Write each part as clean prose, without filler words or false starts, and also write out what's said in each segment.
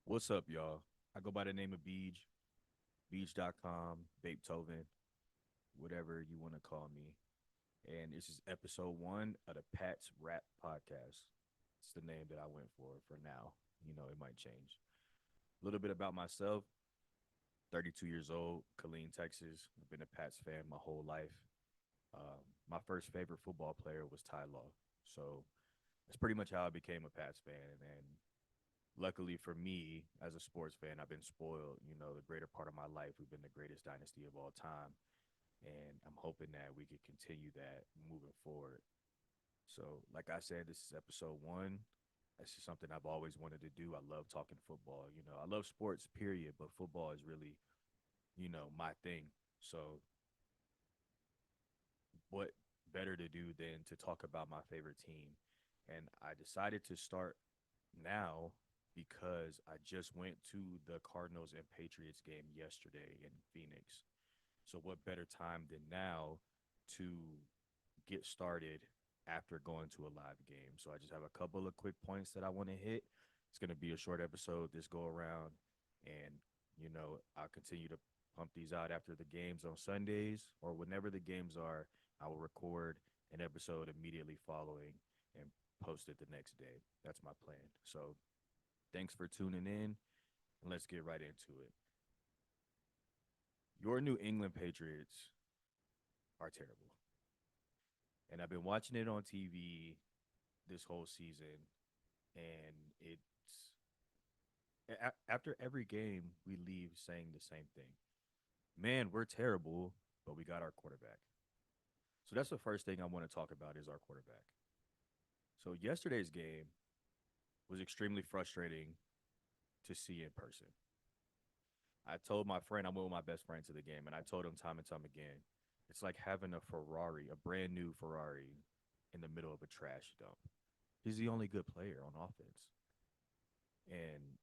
What's up, y'all? I go by the name of Beej, Beej.com, Beethoven, whatever you want to call me. And this is episode one of the PATS Rap Podcast. It's the name that I went for now. It might change. A little bit about myself: 32 years old, Killeen, Texas. I've been a Pats fan my whole life. My first favorite football player was Ty Law. So that's pretty much how I became a Pats fan. And luckily for me, as a sports fan, I've been spoiled. The greater part of my life, we've been the greatest dynasty of all time. And I'm hoping that we could continue that moving forward. So, like I said, this is episode one. This is something I've always wanted to do. I love talking football. I love sports, period, but football is really, my thing. So, what better to do than to talk about my favorite team? And I decided to start now because I just went to the Cardinals and Patriots game yesterday in Phoenix. So what better time than now to get started after going to a live game? So I just have a couple of quick points that I want to hit. It's going to be a short episode this go around, and I'll continue to pump these out after the games on Sundays or whenever the games are. I will record an episode immediately following and post it the next day. That's my plan. So thanks for tuning in, and let's get right into it. Your New England Patriots are terrible. And I've been watching it on TV this whole season, and after every game, we leave saying the same thing. Man, we're terrible, but we got our quarterback. So that's the first thing I want to talk about is our quarterback. So yesterday's game was extremely frustrating to see in person. I told my friend, I went with my best friend to the game, and I told him time and time again, it's like having a Ferrari, a brand new Ferrari, in the middle of a trash dump. He's the only good player on offense, and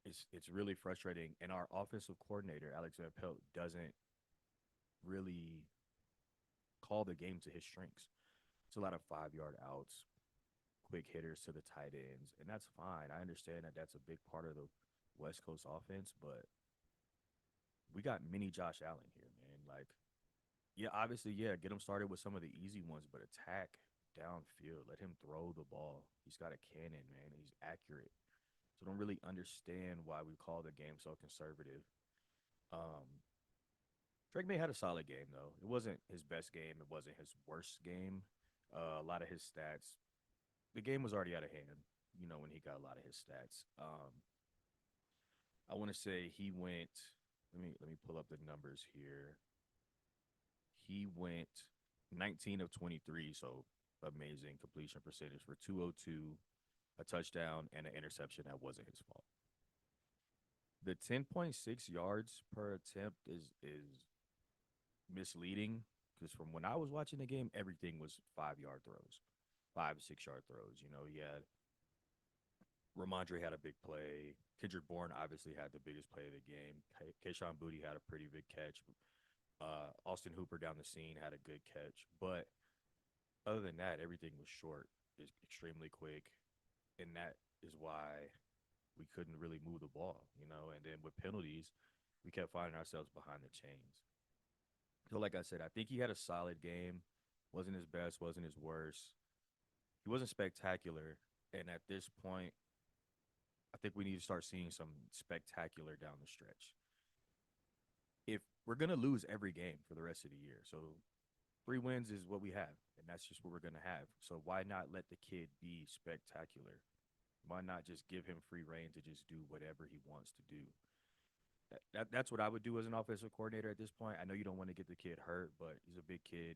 it's really frustrating. And our offensive coordinator, Alex Van Pelt, doesn't really call the game to his strengths. It's a lot of 5 yard outs, quick hitters to the tight ends, and that's fine. I understand that that's a big part of the West Coast offense, but we got mini Josh Allen here, man. Like, yeah, obviously, yeah, get him started with some of the easy ones, but attack downfield. Let him throw the ball. He's got a cannon, man. He's accurate. So I don't really understand why we call the game so conservative. Um, Drake May had a solid game though. It wasn't his best game. It wasn't his worst game. A lot of his stats, the game was already out of hand. When he got a lot of his stats. I want to say he went. Let me pull up the numbers here. He went 19 of 23, so amazing completion percentage for 202, a touchdown, and an interception that wasn't his fault. The 10.6 yards per attempt is misleading because from when I was watching the game, everything was 5 yard throws, 5 6 yard throws. He had Ramondre had a big play. Kendrick Bourne obviously had the biggest play of the game. Kayshawn Booty had a pretty big catch. Austin Hooper down the scene had a good catch, but other than that, everything was short, is extremely quick, and that is why we couldn't really move the ball. And then with penalties, we kept finding ourselves behind the chains. So, like I said, I think he had a solid game. Wasn't his best, wasn't his worst. He wasn't spectacular. And at this point, I think we need to start seeing some spectacular down the stretch. If we're going to lose every game for the rest of the year, so 3 wins is what we have, and that's just what we're going to have. So, why not let the kid be spectacular? Why not just give him free reign to just do whatever he wants to do? That's what I would do as an offensive coordinator at this point. I know you don't want to get the kid hurt, but he's a big kid,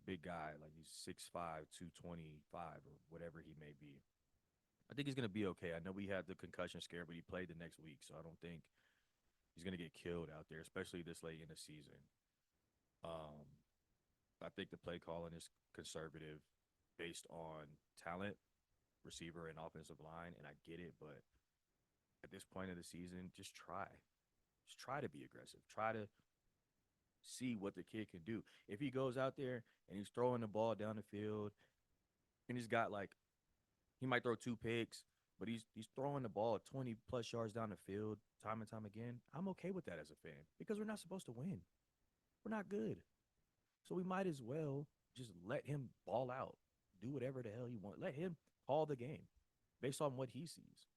big guy. Like he's 6'5", 225, or whatever he may be. I think he's going to be okay. I know we had the concussion scare, but he played the next week, so I don't think he's going to get killed out there, especially this late in the season. Um, I think the play calling is conservative based on talent, receiver, and offensive line, and I get it, but at this point of the season, just try. Just try to be aggressive. Try to see what the kid can do. If he goes out there and he's throwing the ball down the field and he's got like he might throw 2 picks, but he's throwing the ball 20 plus yards down the field time and time again. I'm okay with that as a fan because we're not supposed to win. We're not good. So we might as well just let him ball out, do whatever the hell he wants. Let him call the game based on what he sees.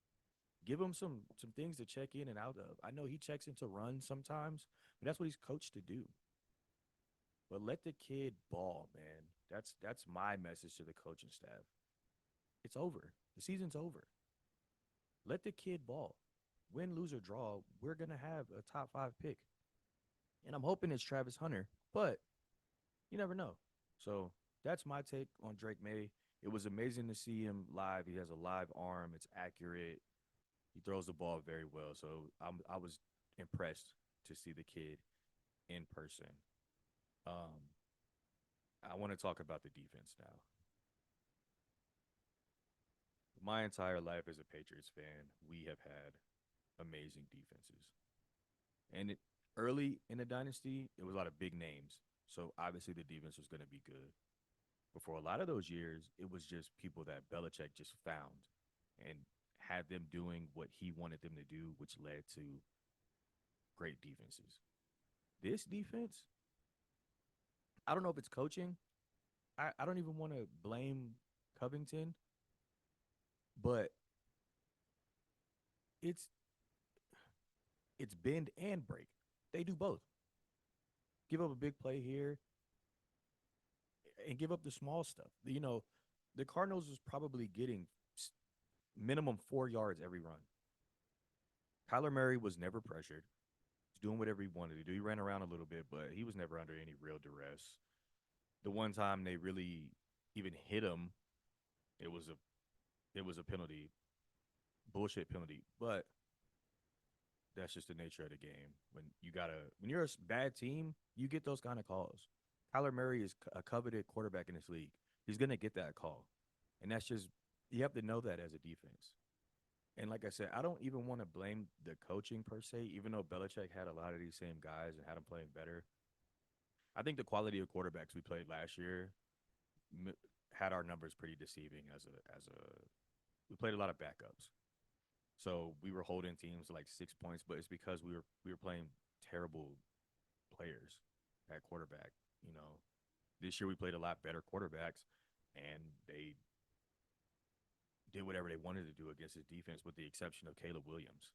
Give him some things to check in and out of. I know he checks into run sometimes, but that's what he's coached to do. But let the kid ball, man. That's my message to the coaching staff. It's over. The season's over. Let the kid ball. Win, lose, or draw, we're gonna have a top 5 pick. And I'm hoping it's Travis Hunter, but you never know. So that's my take on Drake May. It was amazing to see him live. He has a live arm. It's accurate. He throws the ball very well. So I was impressed to see the kid in person. Um, I want to talk about the defense now. My entire life as a Patriots fan, we have had amazing defenses. And early in the dynasty, it was a lot of big names. So obviously the defense was going to be good. But for a lot of those years, it was just people that Belichick just found and had them doing what he wanted them to do, which led to great defenses. This defense, I don't know if it's coaching. I don't even want to blame Covington, but it's it's bend and break. They do both. Give up a big play here and give up the small stuff. The Cardinals was probably getting minimum 4 yards every run. Kyler Murray was never pressured. He's doing whatever he wanted to do. He ran around a little bit, but he was never under any real duress. The one time they really even hit him, it was a it was a penalty, bullshit penalty. But that's just the nature of the game. When you're a bad team, you get those kind of calls. Kyler Murray is a coveted quarterback in this league. He's gonna get that call, and that's just you have to know that as a defense. And like I said, I don't even want to blame the coaching per se, even though Belichick had a lot of these same guys and had them playing better. I think the quality of quarterbacks we played last year had our numbers pretty deceiving as a we played a lot of backups. So we were holding teams to like 6 points, but it's because we were playing terrible players at quarterback. You know, this year we played a lot better quarterbacks, and they did whatever they wanted to do against his defense, with the exception of Caleb Williams.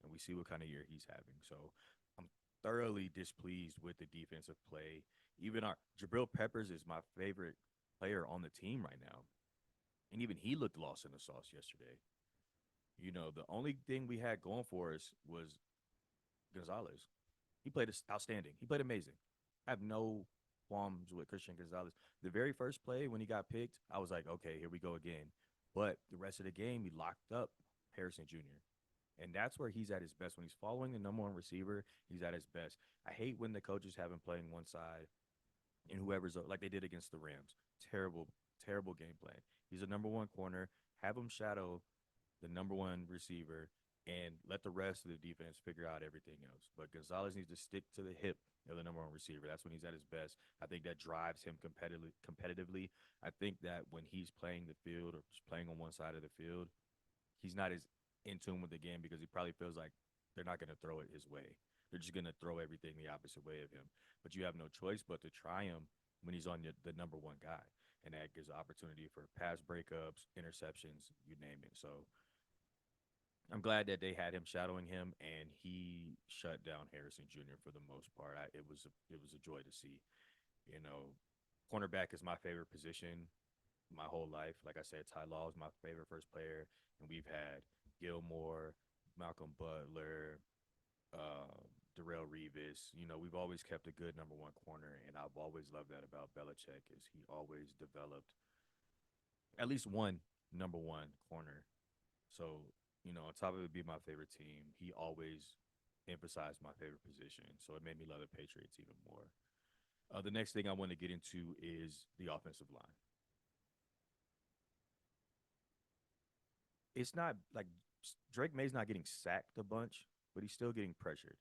And we see what kind of year he's having. So I'm thoroughly displeased with the defensive play. Even our Jabril Peppers is my favorite player on the team right now, and even he looked lost in the sauce yesterday. The only thing we had going for us was Gonzalez. He played outstanding. He played amazing. I have no qualms with Christian Gonzalez. The very first play when he got picked, I was like, okay, here we go again. But the rest of the game, he locked up Harrison Jr. And that's where he's at his best. When he's following the number one receiver, he's at his best. I hate when the coaches have him playing one side and whoever's like they did against the Rams. Terrible, terrible game plan. He's a number one corner. Have him shadow the number one receiver and let the rest of the defense figure out everything else. But Gonzalez needs to stick to the hip of the number one receiver. That's when he's at his best. I think that drives him competitively. I think that when he's playing the field or just playing on one side of the field, he's not as in tune with the game because he probably feels like they're not going to throw it his way. They're just going to throw everything the opposite way of him. But you have no choice but to try him when he's on the number one guy. And that gives opportunity for pass breakups, interceptions, you name it. So I'm glad that they had him shadowing him, and he shut down Harrison Jr. for the most part. It was a joy to see. You know, cornerback is my favorite position my whole life. Like I said, Ty Law is my favorite first player, and we've had Gilmore, Malcolm Butler, Darrell Revis. We've always kept a good number one corner, and I've always loved that about Belichick is he always developed at least one number one corner. So, on top of it being my favorite team, he always emphasized my favorite position. So it made me love the Patriots even more. The next thing I want to get into is the offensive line. It's not like Drake May's not getting sacked a bunch, but he's still getting pressured.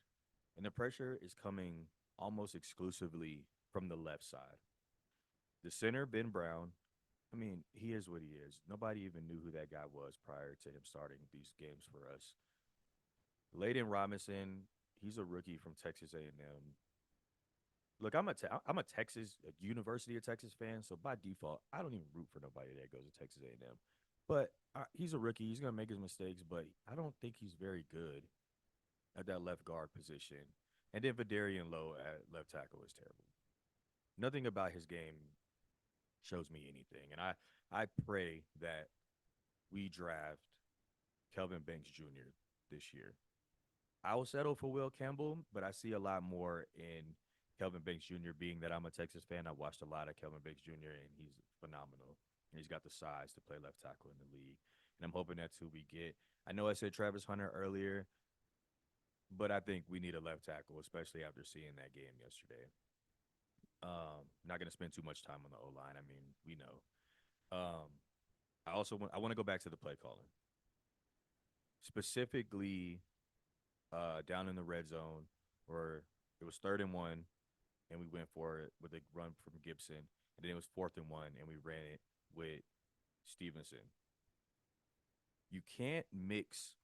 And the pressure is coming almost exclusively from the left side. The center, Ben Brown, I mean, he is what he is. Nobody even knew who that guy was prior to him starting these games for us. Layden Robinson, he's a rookie from Texas A&M. Look, I'm a Texas a University of Texas fan, so by default, I don't even root for nobody that goes to Texas A&M. But he's a rookie. He's gonna make his mistakes, but I don't think he's very good at that left guard position. And then Vidarian Lowe at left tackle is terrible. Nothing about his game shows me anything. And I pray that we draft Kelvin Banks Jr. this year. I will settle for Will Campbell, but I see a lot more in Kelvin Banks Jr. Being that I'm a Texas fan, I watched a lot of Kelvin Banks Jr. and he's phenomenal. And he's got the size to play left tackle in the league, and I'm hoping that's who we get. I know I said Travis Hunter earlier, but I think we need a left tackle, especially after seeing that game yesterday. Not gonna spend too much time on the O line. I mean, we know. Um, I want to go back to the play calling, specifically down in the red zone where it was 3rd and 1 and we went for it with a run from Gibson, and then it was 4th and 1 and we ran it with Stevenson. You can't mix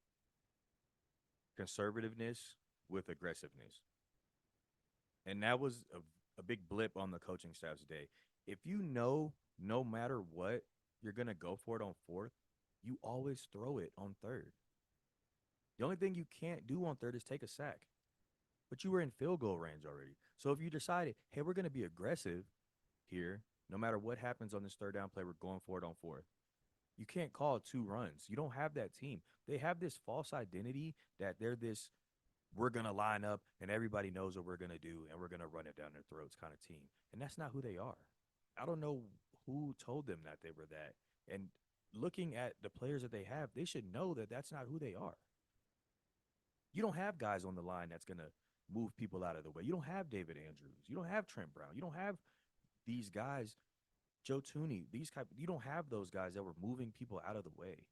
conservativeness with aggressiveness. And that was a big blip on the coaching staff's day. If you know no matter what, you're going to go for it on 4th, you always throw it on 3rd. The only thing you can't do on 3rd is take a sack. But you were in field goal range already. So if you decided, hey, we're going to be aggressive here, no matter what happens on this 3rd down play, we're going for it on 4th. You can't call 2 runs. You don't have that team. They have this false identity that they're this we're going to line up and everybody knows what we're going to do and we're going to run it down their throats kind of team. And that's not who they are. I don't know who told them that they were that. And looking at the players that they have, they should know that that's not who they are. You don't have guys on the line that's going to move people out of the way. You don't have David Andrews. You don't have Trent Brown. You don't have these guys, Joe Tooney, you don't have those guys that were moving people out of the way.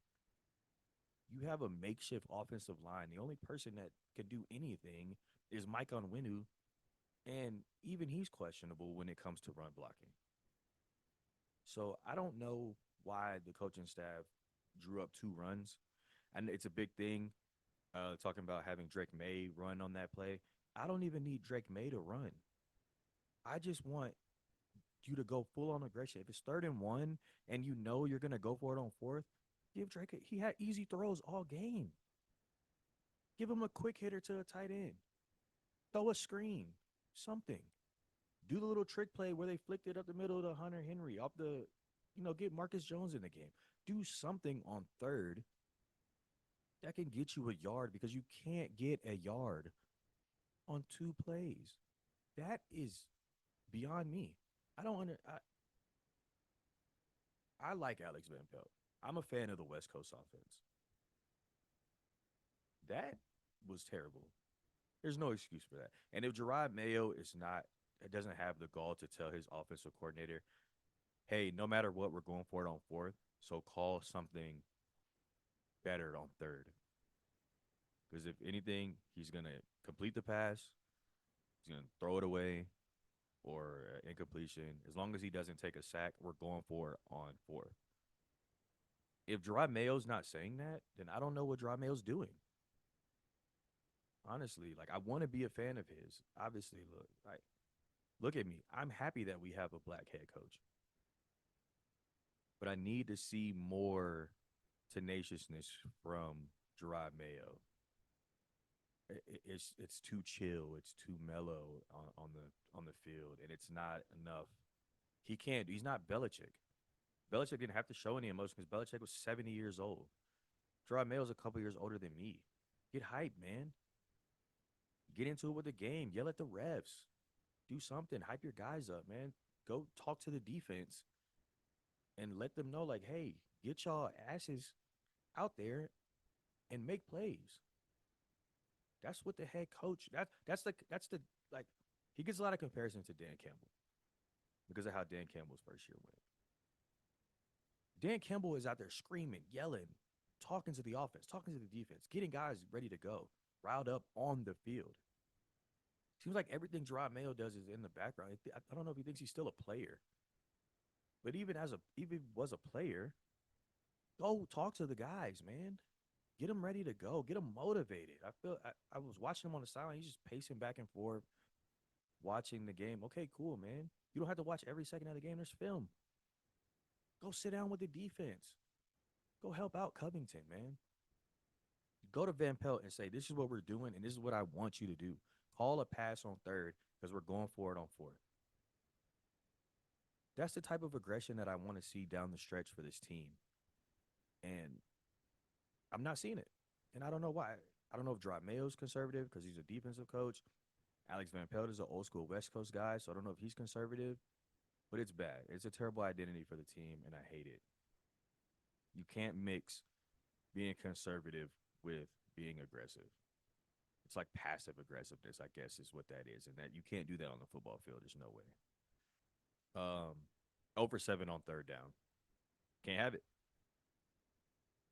You have a makeshift offensive line. The only person that can do anything is Mike Onwenu, and even he's questionable when it comes to run blocking. So I don't know why the coaching staff drew up 2 runs. And it's a big thing talking about having Drake May run on that play. I don't even need Drake May to run. I just want you to go full on aggression. If it's 3rd and 1 and you know you're going to go for it on 4th, give Drake he had easy throws all game. Give him a quick hitter to a tight end. Throw a screen, something. Do the little trick play where they flicked it up the middle to Hunter Henry off the, get Marcus Jones in the game. Do something on 3rd that can get you a yard because you can't get a yard on 2 plays. That is beyond me. I don't under I like Alex Van Pelt. I'm a fan of the West Coast offense. That was terrible. There's no excuse for that. And if Gerard Mayo is not, it doesn't have the gall to tell his offensive coordinator, hey, no matter what, we're going for it on 4th, so call something better on 3rd. Because if anything, he's going to complete the pass, he's going to throw it away, or incompletion. As long as he doesn't take a sack, we're going for it on 4th. If Gerard Mayo's not saying that, then I don't know what Gerard Mayo's doing. Honestly, I want to be a fan of his. Obviously, look at me. I'm happy that we have a black head coach. But I need to see more tenaciousness from Gerard Mayo. It's too chill, it's too mellow on the field, and it's not enough. He's not Belichick. Belichick didn't have to show any emotion because Belichick was 70 years old. Gerard Mayo's a couple years older than me. Get hyped, man. Get into it with the game. Yell at the refs. Do something. Hype your guys up, man. Go talk to the defense and let them know, hey, get y'all asses out there and make plays. That's what the head coach. That's the he gets a lot of comparison to Dan Campbell because of how Dan Campbell's first year went. Dan Campbell is out there screaming, yelling, talking to the offense, talking to the defense, getting guys ready to go, riled up on the field. Seems like everything Gerard Mayo does is in the background. I don't know if he thinks he's still a player. But even was a player, go talk to the guys, man. Get them ready to go. Get them motivated. I was watching him on the sideline. He's just pacing back and forth, watching the game. Okay, cool, man. You don't have to watch every second of the game. There's film. Go sit down with the defense. Go help out Covington, man. Go to Van Pelt and say, this is what we're doing, and this is what I want you to do. Call a pass on third because we're going for it on fourth. That's the type of aggression that I want to see down the stretch for this team. And I'm not seeing it. And I don't know why. I don't know if Drop Mayo's conservative because he's a defensive coach. Alex Van Pelt is an old school West Coast guy, so I don't know if he's conservative. But it's bad. It's a terrible identity for the team, and I hate it. You can't mix being conservative with being aggressive. It's like passive aggressiveness, I guess, is what that is, and that you can't do that on the football field. There's no way. Over 7 on third down. Can't have it.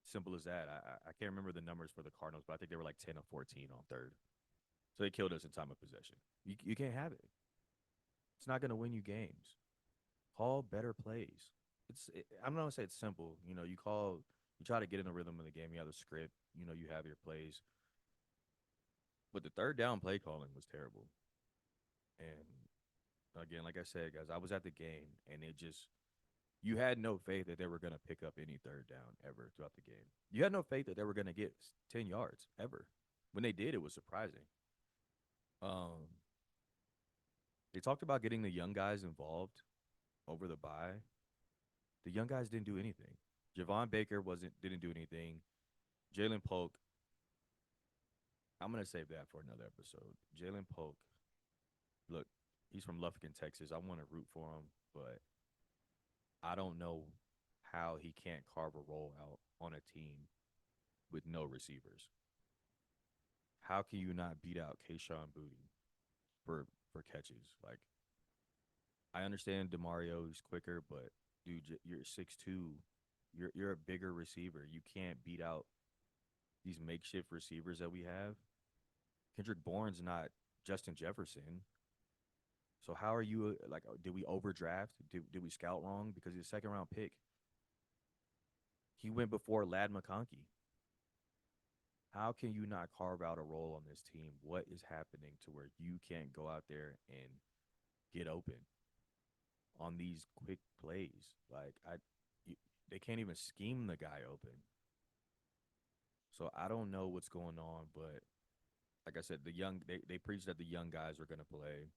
Simple as that. I can't remember the numbers for the Cardinals, but I think they were like 10 or 14 on third. So they killed us in time of possession. You can't have it. It's not going to win you games. Call better plays. I'm not going to say it's simple. You try to get in the rhythm of the game. You have the script. You have your plays. But the third down play calling was terrible. And again, like I said, guys, I was at the game, and you had no faith that they were going to pick up any third down ever throughout the game. You had no faith that they were going to get 10 yards ever. When they did, it was surprising. They talked about getting the young guys involved over the bye. The young guys didn't do anything. Javon Baker didn't do anything. Jalen Polk, I'm going to save that for another episode. Jalen Polk, look, he's from Lufkin, Texas. I want to root for him, but I don't know how he can't carve a roll out on a team with no receivers. How can you not beat out Kayshawn Booty for catches? Like, I understand DeMario is quicker, but dude, you're 6'2". You're a bigger receiver. You can't beat out these makeshift receivers that we have. Kendrick Bourne's not Justin Jefferson. So how are you did we overdraft? Did we scout wrong? Because he's a second round pick. He went before Lad McConkey. How can you not carve out a role on this team? What is happening to where you can't go out there and get open on these quick plays? They can't even scheme the guy open. So I don't know what's going on, but like I said, they preached that the young guys were going to play.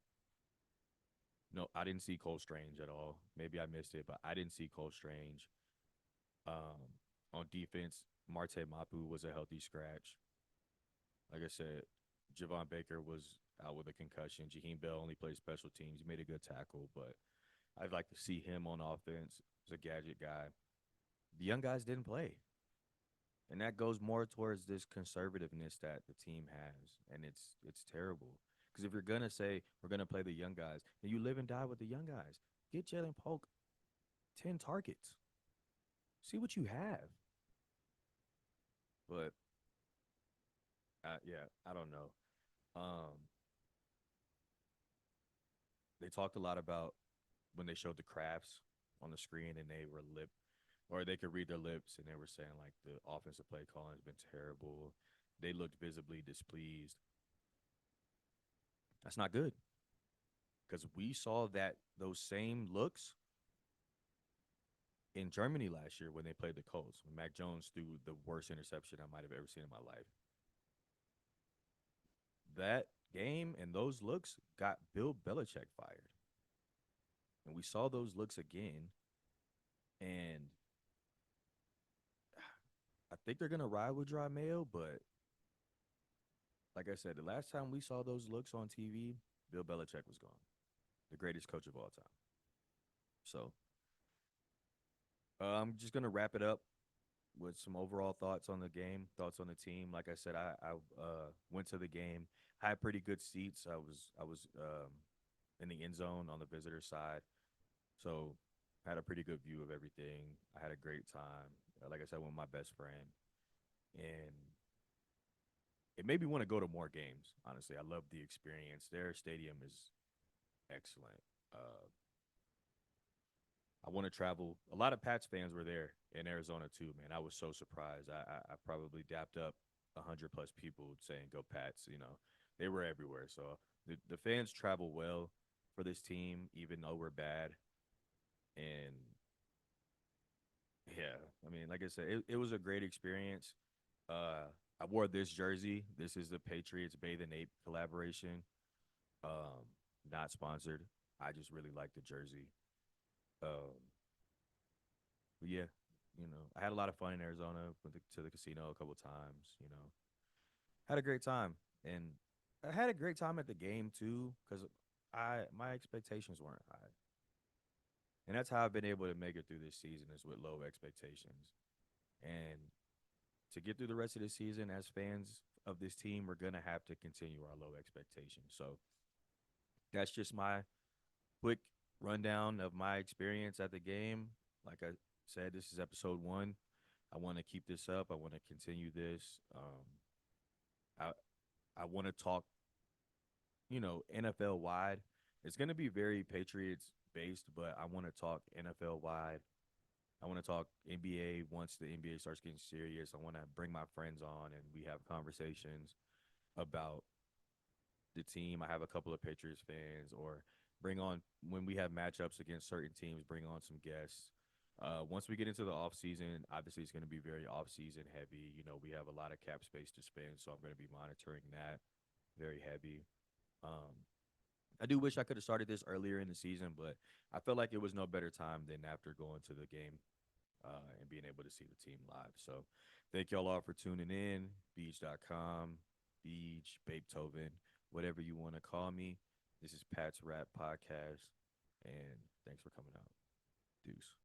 No, I didn't see Cole Strange at all. Maybe I missed it, but I didn't see Cole Strange. On defense, Marte Mapu was a healthy scratch. Like I said, Javon Baker was out with a concussion. Jaheim Bell only played special teams. He made a good tackle, but I'd like to see him on offense. He's a gadget guy. The young guys didn't play. And that goes more towards this conservativeness that the team has, and it's terrible. Because if you're gonna say we're gonna play the young guys, then you live and die with the young guys. Get Jalen Polk 10 targets. See what you have. But yeah, I don't know. They talked a lot about when they showed the crafts on the screen and they were or they could read their lips, and they were saying like the offensive play calling has been terrible. They looked visibly displeased. That's not good, because we saw those same looks in Germany last year when they played the Colts, when Mac Jones threw the worst interception I might have ever seen in my life. That game and those looks got Bill Belichick fired. And we saw those looks again. And I think they're going to ride with Dry Mayo, but like I said, the last time we saw those looks on TV, Bill Belichick was gone. The greatest coach of all time. So I'm just going to wrap it up with some overall thoughts on the game, thoughts on the team. Like I said, I went to the game. I had pretty good seats. I was in the end zone on the visitor side, so I had a pretty good view of everything. I had a great time. Like I said, with my best friend, and it made me want to go to more games. Honestly, I love the experience. Their stadium is excellent. I want to travel. A lot of Pats fans were there in Arizona too, man. I was so surprised. I probably dapped up 100 plus people saying "Go Pats." They were everywhere. So the fans travel well for this team, even though we're bad. And yeah, I mean, like I said, it was a great experience. I wore this jersey. This is the Patriots Bathe and Ape collaboration. Um, Not sponsored. I just really like the jersey. Um, but yeah, I had a lot of fun in Arizona. Went to the casino a couple times. Had a great time, and I had a great time at the game too, because I my expectations weren't high, and that's how I've been able to make it through this season is with low expectations. And to get through the rest of the season as fans of this team, we're gonna have to continue our low expectations. So that's just my quick rundown of my experience at the game. Like I said, this is episode one. I want to keep this up. I want to continue this. I I want to talk, NFL wide. It's going to be very Patriots based, but I want to talk NFL wide. I want to talk NBA once the NBA starts getting serious. I want to bring my friends on and we have conversations about the team. I have a couple of Patriots fans, or bring on when we have matchups against certain teams, bring on some guests. Once we get into the off season, obviously it's going to be very off season heavy. We have a lot of cap space to spend, so I'm going to be monitoring that very heavy. Um, I do wish I could have started this earlier in the season, but I felt like it was no better time than after going to the game and being able to see the team live. So thank y'all all for tuning in. Beej.com, Beej, Beethoven, whatever you want to call me. This is Pat's Rap Podcast, and thanks for coming out. Deuce.